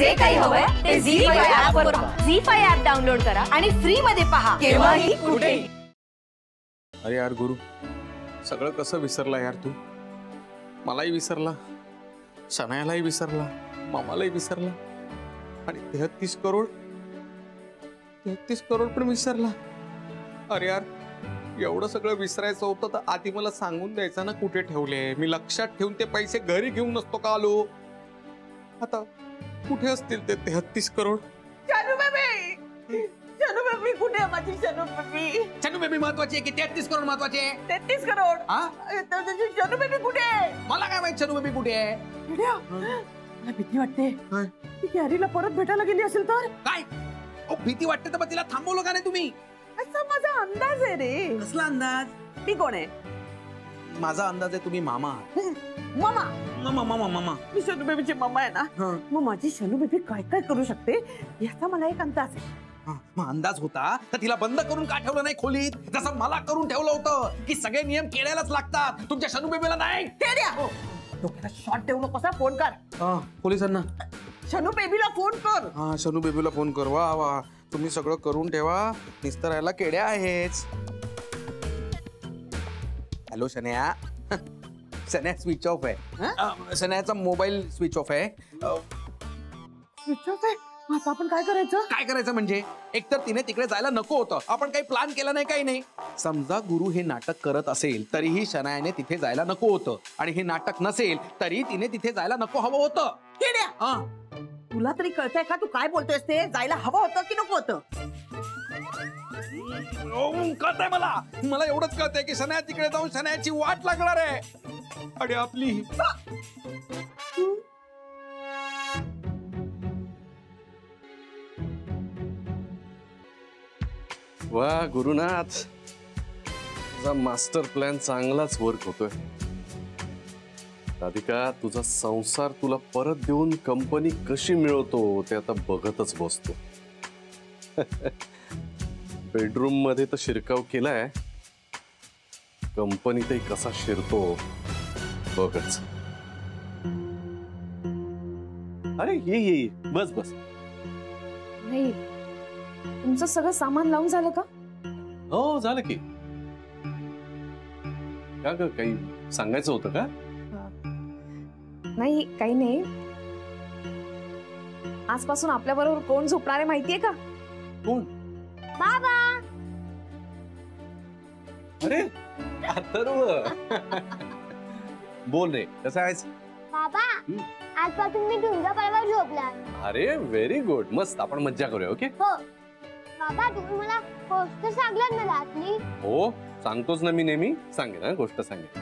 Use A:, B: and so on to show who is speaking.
A: जे काही हवंय ते झी5 ऍप वर पहा.
B: झी5 ऍप डाउनलोड करा आणि फ्री मध्ये पहा
A: केव्हाही कुठेही.
C: अरे यार गुरु, सगळं कसं विसरला यार तू. मलाही विसरला, शनायालाही विसरला, मामालाही विसरला आणि 33 करोड पण विसरला. अरे यार, एवढं सगळं विसरायचं होतं तर आधी मला सांगून द्यायचं ना कुठे ठेवले. मी लक्षात ठेवून ते पैसे घरी घेऊन नसतो का आलो. आता कुठे असतील ते 33 करोड.
D: शनू बेबी कुठे आहे माझी शनू बेबी?
E: शनू बेबी महत्वाची आहे की 33 करोड महत्वाचे आहे?
D: 33 करोड. शनू बेबी कुठे आहे?
E: मला काय माहित शनू बेबी कुठे आहे.
D: मला भीती वाटते. ती कॅरीला परत भेटायला गेली असेल तर
E: काय भीती वाटते तर तिला थांबवलं का नाही तुम्ही?
D: असा माझा अंदाज आहे रे.
E: कसला अंदाज?
D: मी कोण आहे?
E: माझा अंदाज आहे तुम्ही मामा.
D: मामा.
E: मामा मामा मामा
D: मी शनू बेबीची मामा आहे ना. मग माझी शनू बेबी काय काय करू शकते याचा मला एक अंदाज आहे.
E: मग अंदाज होता तर तिला बंद करून का ठेवलं नाही खोलीत, जसं मला करून ठेवलं होतं की सगळे नियम केल्यालाच लागतात, तुमच्या शनू बेबीला नाही.
D: डोक्याला शॉट देऊ नकोस. फोन कर
C: पोलिसांना.
D: शनू बेबीला फोन कर.
C: हा, शनू बेबीला फोन कर. वा वा, तुम्ही सगळं करून ठेवा, निस्तरायला केड्या आहेच. Hello Shanaya. Shanaya switch off आहे. शनयाचा मोबाईल स्विच ऑफ आहे.
D: स्विच ऑफ आहे. आता आपण काय करायचं?
E: काय करायचं म्हणजे एकतर तिने तिकडे जायला नको होतं, आपण काही प्लॅन केला नाही, काही नाही. समजा गुरु हे नाटक करत असेल तरीही शनायाने तिथे जायला नको होतं, आणि हे नाटक नसेल तरी तिने तिथे जायला नको हवं होतं.
D: तुला तरी कळतंय का तू काय बोलतोयस? ते जायला हवं होतं की नको होतं?
E: कळतंय मला एवढंच कळतंय की शनाया तिकडे जाऊन शनायाची वाट लागणार आहे आणि आपली.
C: वा गुरुनाथ, तुझा मास्टर प्लॅन चांगलाच वर्क होतोय. राधिका, तुझा संसार तुला परत देऊन कंपनी कशी मिळवतो ते आता बघतच बसतो. बेडरूम मध्ये तर शिरकाव केलाय, कंपनीतही कसा शिरतो बघच. अरे ये बस बस.
B: नाही, तुमचं सगळं सामान लावून झालं का?
C: हो झालं की. का ग, काही सांगायचं होतं का?
B: नाही, काही नाही. आजपासून आपल्या बरोबर कोण झोपणार आहे माहितीये का?
C: कोण?
B: बाबा.
C: अरे अथर्व. बोल रे, कसं आहेस?
F: बाबा, आजपासून मी तुमच्या बरोबर झोपणार.
C: अरे व्हेरी गुड, मस्त. आपण मज्जा करूया. ओके.
F: हो बाबा, तुम्ही मला गोष्ट सांगलात ना रात्री.
C: हो सांगतोच ना मी, नेहमी सांगेन. गोष्ट सांगेन.